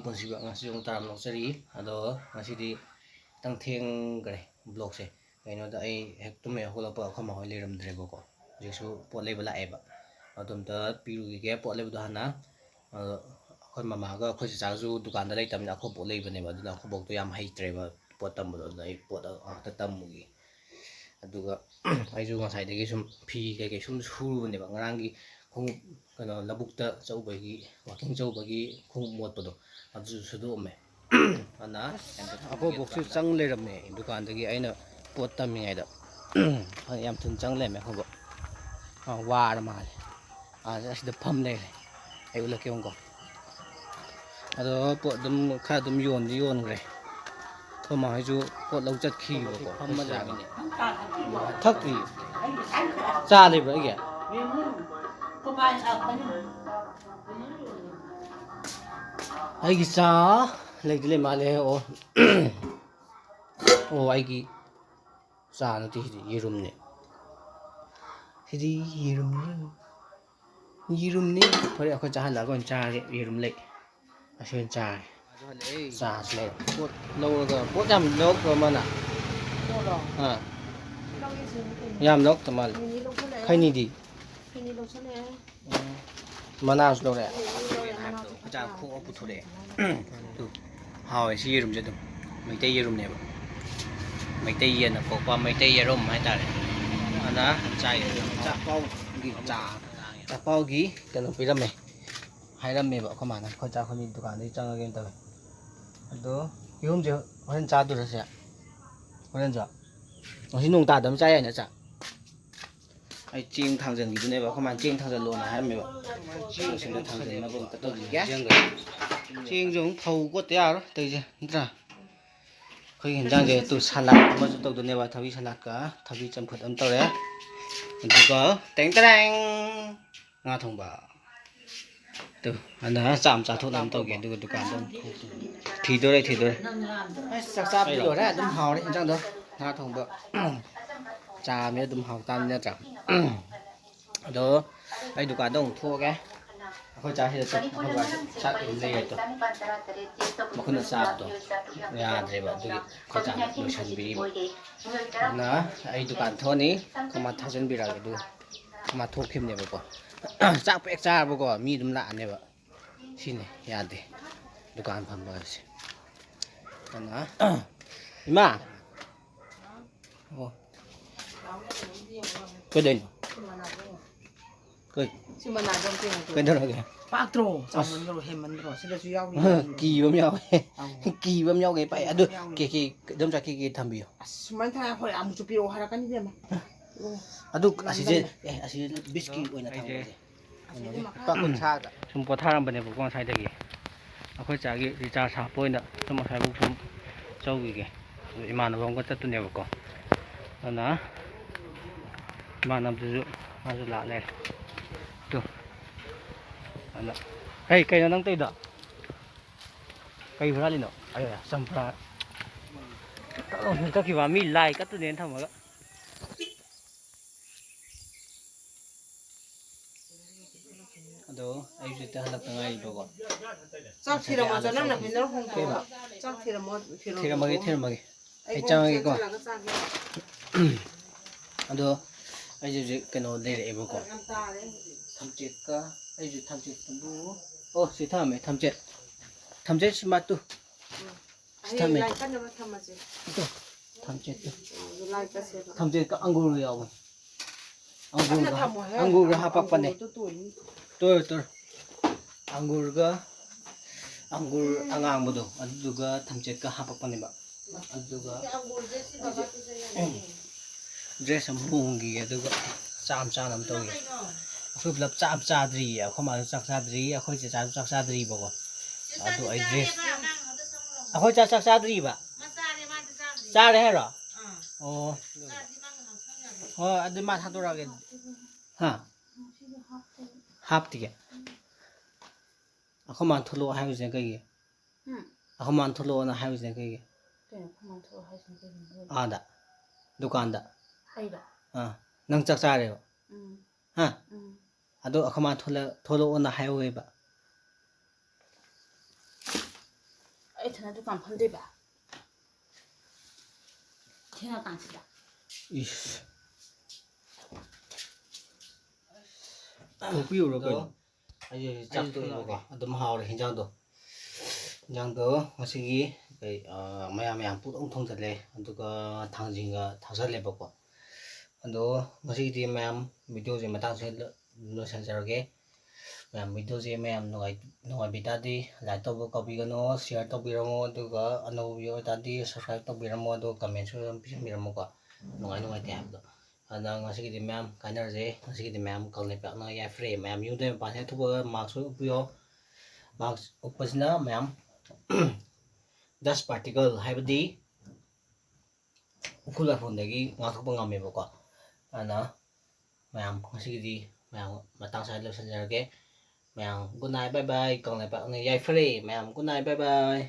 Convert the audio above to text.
ꯄꯨꯟꯁꯤꯕ ꯉꯁꯤ ꯌꯣꯡ ꯇꯥꯔꯝ ꯂꯧꯆꯔꯤ ꯑꯗꯣ ꯉꯁꯤꯗꯤ ꯈꯤꯇꯪ ꯊꯦꯡꯈ꯭ꯔꯦ ꯕ꯭ꯂꯣꯛꯁꯦ ꯀꯩꯅꯣꯗ ꯑꯩ ꯍꯦꯛ ꯇꯨꯝꯃꯦ ꯍꯧꯒꯠꯂꯛꯄ ꯑꯩꯈꯣꯏ ꯃꯥ ꯍꯣꯏ ꯂꯩꯔꯝꯗ꯭ꯔꯦꯕꯀꯣ ꯍꯧꯖꯤꯛꯁꯨ ꯄꯣꯠ ꯂꯩꯕ ꯂꯥꯛꯑꯦꯕ ꯑꯗꯨꯝꯇ ꯄꯤꯔꯨꯈꯤꯒꯦ ꯄꯣꯠ ꯂꯩꯕꯗꯣ ꯍꯥꯟꯅ ꯑꯩꯈꯣꯏ ꯃꯃꯥꯒ ꯑꯩꯈꯣꯏ ꯆꯥꯆꯥꯁꯨ ꯗꯨꯀꯥꯟꯗ ꯂꯩꯇꯕꯅꯤꯅ ꯑꯩꯈꯣꯏ ꯕꯣꯛ ꯂꯩꯕꯅꯦꯕ ꯑꯗꯨꯅ ꯑꯩꯈꯣꯏ ꯕꯣꯛꯇꯣ ꯌꯥꯝ ꯍꯩꯇ꯭ꯔꯦꯕ ꯄꯣꯠ ꯇꯝꯕꯗꯣ ꯑꯗꯨꯅ ꯑꯩ ꯄꯣꯠ ꯉꯥꯛꯇ ꯇꯝꯃꯨꯒꯤ ꯑꯗꯨꯒ ꯑꯩꯁꯨ ꯉꯁꯥꯏꯗꯒꯤ ꯁꯨꯝ ꯐꯤ ꯀꯩꯀꯩ ꯁꯨꯝ ꯁꯨꯔꯨꯕꯅꯦꯕ ꯉꯔꯥꯡꯒꯤ ꯈꯣꯡꯎꯞ ꯀꯩꯅꯣ ꯂꯧꯕꯨꯛꯇ ꯆꯧꯕꯒꯤ ꯋꯥꯛꯀꯤꯡ ꯆꯧꯕꯒꯤ ꯈꯣꯡꯎꯞ ꯃꯣꯠꯄꯗꯣ ꯑꯗꯨꯁꯨ ꯁꯨꯗꯣꯛꯑꯝꯃꯦ ꯑꯗꯨꯅ ꯑꯩꯈꯣꯏ ꯕꯣꯛꯁꯨ ꯆꯪ ꯂꯩꯔꯝꯃꯦ ꯗꯨꯀꯥꯟꯗꯒꯤ ꯑꯩꯅ ꯄꯣꯠ ꯇꯝꯃꯤꯉꯩꯗ ꯌꯥꯝ ꯊꯨꯅ ꯆꯪ ꯂꯩꯔꯝꯃꯦ ꯑꯩꯈꯣꯏ ꯕꯣꯛ ꯋꯥꯔ ꯃꯥꯜꯂꯦ ꯑꯁꯤꯗ ꯐꯝ ꯂꯩꯔꯦ ꯑꯩ ꯎꯠꯂꯛꯀꯦ ꯑꯃꯨꯛꯀꯣ ꯑꯗꯣ ꯄꯣꯠ ꯑꯗꯨꯝ ꯈꯔ ꯑꯗꯨꯝ ꯌꯣꯟꯗꯤ ꯌꯣꯟꯈ꯭ꯔꯦ ꯑꯩꯈꯣꯏ ꯃꯥꯍꯣꯏꯁꯨ ꯄꯣꯠ ꯂꯧ ꯆꯠꯈꯤꯕꯀꯣ ꯐꯝꯃ ꯂꯩꯔꯝꯃꯤꯅꯦ ꯊꯛꯇ꯭ꯔꯤ ꯆꯥ ꯂꯩꯕ꯭ꯔꯥ ꯑꯩꯒꯤ ꯑꯩꯒꯤ ꯆꯥ ꯂꯩꯗꯤ ꯂꯩ ꯃꯥꯜꯂꯦ ꯑꯣ ꯑꯣ ꯑꯩꯒꯤ ꯆꯥ ꯅꯠꯇꯦ ꯁꯤꯗꯤ ꯌꯦꯔꯨꯝꯅꯦ ꯁꯤꯗꯤ ꯌꯦꯔꯨꯝꯅꯤ ꯐꯔꯦ ꯑꯩꯈꯣꯏ ꯆꯥꯍꯜꯂꯛꯑꯒ ꯑꯣꯏꯅ ꯆꯥꯔꯒꯦ ꯌꯦꯔꯨꯝ ꯂꯩ ꯑꯁꯤ ꯑꯣꯏꯅ ꯆꯥꯔꯦ ꯆꯥꯁꯤ ꯂꯩꯔꯦ ꯄꯣꯠ ꯂꯧꯔꯒ ꯄꯣꯠ ꯌꯥꯝ ꯂꯧꯔꯛꯄ꯭ꯔꯣ ꯃꯥꯅ ꯌꯥꯝ ꯂꯧꯔꯛꯇ ꯃꯥꯜꯂꯦ ꯈꯩꯅꯤꯗꯤ ꯃꯅꯥꯁꯨ ꯂꯧꯔꯛꯑꯦ ꯈꯨꯖꯥ ꯈꯣꯛꯑ ꯄꯨꯊꯣꯔꯛꯑꯦ ꯑꯗꯨ ꯍꯥꯎꯋꯦ ꯁꯤ ꯌꯦꯔꯨꯝꯁꯦ ꯑꯗꯨꯝ ꯃꯩꯇꯩ ꯌꯦꯔꯨꯝꯅꯦꯕ ꯃꯩꯇꯩ ꯌꯦꯟꯅ ꯀꯣꯛꯄ ꯃꯩꯇꯩ ꯌꯦꯔꯨꯝ ꯍꯥꯏꯇꯥꯔꯦ ꯑꯗꯨꯅ ꯆꯥꯛꯄꯥꯎꯒꯤ ꯀꯩꯅꯣ ꯄꯤꯔꯝꯃꯦ ꯍꯥꯏꯔꯝꯃꯦꯕ ꯑꯩꯈꯣꯏ ꯃꯥꯅ ꯑꯩꯈꯣꯏ ꯆꯥꯛ ꯑꯩꯈꯣꯏ ꯗꯨꯀꯥꯟꯗꯒꯤ ꯆꯪꯉꯒꯦꯅ ꯇꯧꯋꯦ ꯑꯗꯣ ꯌꯦꯔꯨꯝꯁꯦ ꯍꯣꯔꯦꯟ ꯆꯥꯗꯣꯏꯔꯁꯦ ꯍꯣꯔꯦꯟꯁꯨ ꯉꯁꯤ ꯅꯣꯡ ꯇꯥꯗꯕ ꯆꯥ ꯌꯥꯏꯅ ꯆꯥꯛ ꯑꯩ ꯆꯦꯡ ꯊꯥꯡꯖꯟꯈꯤꯗꯨꯅꯦꯕ ꯑꯩꯈꯣꯏ ꯃꯥꯅ ꯆꯦꯡ ꯊꯥꯡꯖꯜꯂꯣꯅ ꯍꯥꯏꯔꯝꯃꯦꯕ ꯆꯦꯡꯁꯤꯡꯗ ꯊꯥꯡꯖꯟꯅꯕ ꯑꯝꯇ ꯇꯧꯈꯤꯒꯦ ꯆꯦꯡꯁꯨ ꯑꯃꯨꯛ ꯐꯧ ꯀꯣꯠꯇ ꯌꯥꯔꯣꯏ ꯇꯧꯔꯤꯁꯦ ꯅꯠꯇ꯭ꯔꯥ ꯑꯩꯈꯣꯏꯒꯤ ꯌꯦꯟꯖꯥꯡꯁꯦ ꯇꯨ ꯁꯂꯥꯠ ꯑꯃꯁꯨ ꯇꯧꯗꯣꯏꯅꯦꯕ ꯊꯕꯤ ꯁꯂꯥꯠꯀ ꯊꯕꯤ ꯆꯝꯐꯨꯠ ꯑꯃ ꯇꯧꯔꯦ ꯑꯗꯨꯒ ꯇꯦꯡ ꯇꯔꯦꯡ ꯉꯥ ꯊꯣꯡꯕ ꯇꯨ ꯑꯗꯨꯅ ꯆꯥꯛ ꯑꯃ ꯆꯥꯊꯣꯛꯅꯕ ꯇꯧꯒꯦ ꯑꯗꯨꯒ ꯗꯨꯀꯥꯟꯗ ꯑꯃꯨꯛ ꯊꯤꯗꯣꯔꯦ ꯑꯁ ꯆꯥꯛ ꯆꯥꯕꯗꯤ ꯂꯣꯏꯔꯦ ꯑꯗꯨꯝ ꯍꯥꯎꯔꯦ ꯌꯦꯟꯖꯥꯡꯗꯣ ꯉꯥ ꯊꯣꯡꯕ ꯆꯥꯕꯅꯤꯅ ꯑꯗꯨꯝ ꯍꯥꯎꯇꯥꯕꯅꯤ ꯅꯠꯇ꯭ꯔꯥ ꯑꯗꯣ ꯑꯩ ꯗꯨꯀꯥꯟꯗ ꯑꯃꯨꯛ ꯊꯣꯛꯑꯒꯦ ꯑꯩꯈꯣꯏ ꯆꯥꯛꯁꯤꯗ ꯆꯥꯛ ꯂꯩꯔꯦꯗꯣ ꯃꯈꯨꯠꯅ ꯆꯥꯕꯗꯣ ꯌꯥꯗ꯭ꯔꯦꯕ ꯑꯗꯨꯒꯤ ꯑꯩꯈꯣꯏ ꯆꯥꯛ ꯂꯣꯏꯁꯤꯟꯕꯤꯔꯤꯕ ꯑꯗꯨꯅ ꯑꯩ ꯗꯨꯀꯥꯟ ꯊꯣꯛꯑꯅꯤ ꯀꯃꯥꯏꯅ ꯊꯥꯖꯤꯟꯕꯤꯔꯛꯑꯒꯦ ꯑꯗꯨꯒ ꯀꯃꯥꯏꯅ ꯊꯣꯛꯈꯤꯕꯅꯦꯕꯀꯣ ꯆꯥꯛ ꯄꯦꯛ ꯆꯥꯔꯕꯀꯣ ꯃꯤ ꯑꯗꯨꯝ ꯂꯥꯛꯑꯅꯦꯕ ꯁꯤꯅꯦ ꯌꯥꯗꯦ ꯗꯨꯀꯥꯟ ꯐꯝꯕ ꯍꯥꯏꯁꯦ ꯑꯗꯨꯅ ꯏꯃꯥ ꯑꯣ ꯀꯩꯗꯧꯔꯤꯅꯣ ꯀꯩꯗꯧꯔꯒꯦ ꯄꯥꯛꯇ꯭ꯔꯣ ꯆꯥꯎꯃꯟꯗ꯭ꯔꯣ ꯍꯦꯟꯃꯟꯗ꯭ꯔꯣ ꯁꯤꯗꯁꯨ ꯌꯥꯎꯔꯤ ꯀꯤꯕ ꯑꯃ ꯌꯥꯎꯋꯦ ꯀꯤꯕ ꯑꯃ ꯌꯥꯎꯒꯦ ꯄꯥꯏ ꯑꯗꯨ ꯀꯦꯀꯦ ꯑꯗꯨꯝ ꯆꯠꯈꯤꯒꯦ ꯊꯝꯕꯤꯌꯨ ꯑꯁ ꯁꯨꯃꯥꯏꯅ ꯊꯥ ꯍꯣꯏ ꯑꯃꯨꯛꯁꯨ ꯄꯤꯔꯛꯑꯣ ꯍꯥꯏꯔꯛꯀꯅꯤ ꯏꯕꯦꯝꯃ ꯑꯗꯨ ꯑꯁꯤꯁꯦ ꯑꯁꯤ ꯕꯤꯁꯀꯤ ꯑꯣꯏꯅ ꯊꯝꯒꯦ ꯂꯨꯄꯥ 50ꯗ ꯁꯨꯝ ꯄꯣꯊꯥꯔꯝꯕꯅꯦꯕꯀꯣ ꯉꯁꯥꯏꯗꯒꯤ ꯑꯩꯈꯣꯏ ꯆꯥꯒꯤ ꯔꯤꯆꯥꯔꯖ ꯍꯥꯞꯄ ꯑꯣꯏꯅ ꯁꯨꯝ ꯉꯁꯥꯏꯐꯥꯎ ꯁꯨꯝ ꯆꯧꯈꯤꯒꯦ ꯑꯗꯨ ꯏꯃꯥꯟꯅꯕ ꯑꯃꯒ ꯆꯠꯇꯣꯏꯅꯦꯕꯀꯣ ꯑꯗꯨꯅ ꯏꯃꯥꯟꯅꯕꯗꯨꯁꯨ ꯃꯥꯁꯨ ꯂꯥꯛ ꯂꯩꯔꯦ ꯇꯨ ꯑꯗꯨꯅ ꯀꯩꯅꯣ ꯅꯪ ꯇꯧꯔꯤꯗꯣ ꯀꯩ ꯍꯨꯔꯥꯜꯂꯤꯅꯣ ꯑꯩ ꯆꯝꯄ꯭ꯔꯥ ꯆꯠꯈꯤꯕ ꯃꯤ ꯂꯥꯏ ꯀꯠꯇꯣꯏꯅꯦꯅ ꯊꯝꯃꯒ ꯑꯗꯣ ꯑꯩꯁꯨ ꯍꯦꯛꯇ ꯍꯜꯂꯛꯇ ꯉꯥꯏꯔꯤꯕꯀꯣ ꯆꯥꯛ ꯊꯤꯔꯝꯃꯣ ꯆꯅꯝꯅ ꯐꯤꯅꯔ ꯍꯣꯡꯗꯣꯛꯑꯣ ꯆꯥꯛ ꯊꯤꯔꯝꯃꯣ ꯊꯤꯔꯝꯃꯒꯦ ꯑꯩ ꯆꯪꯉꯒꯦꯀꯣ ꯑꯗꯣ ꯑꯩꯁꯦ ꯍꯧꯖꯤꯛ ꯀꯩꯅꯣ ꯂꯩꯔꯛꯑꯦꯕꯀꯣ ꯊꯝꯆꯦꯠꯀ ꯑꯩꯁꯨ ꯊꯝꯆꯦꯠꯇꯨꯕꯨ ꯑꯣ ꯁꯤ ꯊꯝꯃꯦ ꯊꯝꯆꯦꯠ ꯁꯤꯃꯥꯇꯨ ꯊꯝꯃꯦ ꯊꯝꯆꯦꯠꯀ ꯑꯪꯒꯨꯔꯒ ꯌꯥꯎꯕ ꯑꯪꯒꯨꯔꯒ ꯍꯥꯄꯛꯄꯅꯦ ꯇꯣꯏꯔꯣ ꯑꯪꯒꯨꯔ ꯑꯉꯥꯡꯕꯗꯣ ꯑꯗꯨꯗꯨꯒ ꯊꯝꯆꯦꯠꯀ ꯍꯥꯄꯛꯄꯅꯦꯕ ꯑꯗꯨꯒ ꯗ꯭ꯔꯦꯁ ꯑꯃ ꯍꯣꯡꯈꯤꯒꯦ ꯑꯗꯨꯒ ꯆꯥꯝ ꯑꯃ ꯇꯧꯒꯦ ꯑꯩꯈꯣꯏ ꯄꯨꯂꯞ ꯆꯥꯗ꯭ꯔꯤꯌꯦ ꯑꯩꯈꯣꯏ ꯃꯥꯁꯨ ꯆꯥꯛ ꯆꯥꯗ꯭ꯔꯤ ꯑꯩꯈꯣꯏ ꯆꯦꯆꯥꯁꯨ ꯆꯥꯛ ꯆꯥꯗ꯭ꯔꯤꯕꯀꯣ ꯑꯗꯨ ꯑꯩ ꯗ꯭ꯔꯦꯁ ꯑꯩꯈꯣꯏ ꯆꯥꯛ ꯆꯥꯗ꯭ꯔꯤꯕ ꯆꯥꯔꯦ ꯍꯥꯏꯔꯣ ꯑꯣ ꯍꯣꯏ ꯑꯗꯨ ꯃꯥ ꯊꯥꯗꯣꯔꯛꯑꯒꯦ ꯍꯥ ꯍꯥꯞꯇꯤꯌꯦ ꯑꯩꯈꯣꯏ ꯃꯥꯅ ꯊꯣꯛꯂꯛꯑꯣ ꯍꯥꯏꯕꯁꯤꯅ ꯀꯩꯒꯤ ꯑꯩꯈꯣꯏ ꯃꯥꯅ ꯊꯣꯛꯂꯛꯑꯣꯅ ꯍꯥꯏꯕꯁꯤꯅ ꯀꯩꯒꯤ ꯑꯥꯗ ꯗꯨꯀꯥꯟꯗ ꯅꯪ ꯆꯥꯛ ꯆꯥꯔꯦꯕ ꯍꯥ ꯑꯗꯣ ꯑꯩꯈꯣꯏ ꯃꯥ ꯊꯣꯛꯂꯛꯑꯣꯅ ꯍꯥꯏꯍꯧꯋꯦꯕ ꯑꯩ ꯊꯅ ꯗꯨꯀꯥꯟ ꯐꯝꯗꯣꯏꯕ ꯊꯦꯡꯉꯀꯥꯟꯁꯤꯗ 이씨. ꯄꯤꯌꯨꯔꯣ ꯀꯩꯅꯣ ꯑꯩ ꯆꯥꯛꯇꯣ ꯏꯕꯀꯣ ꯑꯗꯨꯝ ꯍꯥꯎꯔꯦ ꯍꯤꯟꯖꯥꯡꯗꯣ ꯉꯁꯤꯒꯤ ꯀꯩ ꯃꯌꯥꯝ ꯄꯨꯛꯇꯪ ꯊꯣꯡꯖꯜꯂꯦ ꯑꯗꯨꯒ ꯊꯥꯡꯖꯤꯡꯒ ꯊꯥꯛꯆꯜꯂꯦꯕꯀꯣ ꯑꯗꯣ ꯉꯁꯤꯒꯤꯗꯤ ꯃꯌꯥꯝ ꯚꯤꯗꯤꯑꯣꯁꯦ ꯃꯇꯥꯡꯁꯦ ꯂꯣꯏꯁꯤꯟꯖꯔꯒꯦ ꯃꯌꯥꯝ ꯚꯤꯗꯤꯑꯣꯁꯦ ꯃꯌꯥꯝ ꯅꯨꯡꯉꯥꯏꯕꯤ ꯇꯥꯔꯗꯤ ꯂꯥꯏꯛ ꯇꯧꯕ ꯀꯥꯎꯕꯤꯒꯅꯨ ꯁꯤꯌꯔ ꯇꯧꯕꯤꯔꯝꯃꯣ ꯑꯗꯨꯒ ꯑꯅꯧꯕ ꯚꯤꯗꯤꯑꯣ ꯑꯣꯏꯇꯥꯔꯗꯤ ꯁꯕꯁꯀ꯭ꯔꯥꯏꯕ ꯇꯧꯕꯤꯔꯝꯃꯣ ꯑꯗꯨꯒ ꯀꯃꯦꯟꯁꯨ ꯑꯗꯨꯝ ꯄꯤꯁꯟꯕꯤꯔꯝꯃꯣꯀꯣ ꯅꯨꯡꯉꯥꯏꯇꯦ ꯍꯥꯏꯕꯗꯣ ꯑꯗꯨꯅ ꯉꯁꯤꯒꯤꯗꯤ ꯃꯌꯥꯝ ꯀꯥꯏꯅꯔꯁꯦ ꯉꯁꯤꯒꯤꯗꯤ ꯃꯌꯥꯝ ꯀꯪꯂꯩ ꯄꯥꯛꯅ ꯌꯥꯏꯐꯔꯦ ꯃꯌꯥꯝ ꯌꯨꯝꯗꯩ ꯃꯄꯥꯟ ꯍꯦꯛ ꯊꯣꯛꯄꯒ ꯃꯥꯛꯁ ꯎꯞꯄꯤꯌꯣ ꯃꯥꯛꯁ ꯎꯞꯄꯁꯤꯅ ꯃꯌꯥꯝ ꯗꯁ ꯄꯥꯔꯇꯤꯀꯜ ꯍꯥꯏꯕꯗꯤ ꯎꯐꯨꯜ ꯋꯥꯏꯐꯨꯜꯗꯒꯤ ꯉꯥꯛꯊꯣꯛꯄ ꯉꯝꯃꯦꯕꯀꯣ ꯑꯗꯨꯅ ꯃꯌꯥꯝ ꯉꯁꯤꯒꯤꯗꯤ ꯃꯌꯥꯝ ꯃꯇꯥꯡ ꯆꯥꯅ ꯂꯣꯏꯁꯤꯟꯖꯔꯒꯦ ꯃꯌꯥꯝ ꯒꯨꯗ ꯅꯥꯏꯠ ꯕꯥꯏ ꯕꯥꯏ ꯀꯪꯂꯩꯄꯥꯛꯅ ꯌꯥꯏꯐꯔꯦ ꯃꯌꯥꯝ ꯒꯨꯗ ꯅꯥꯏꯠ ꯕꯥꯏ ꯕꯥꯏ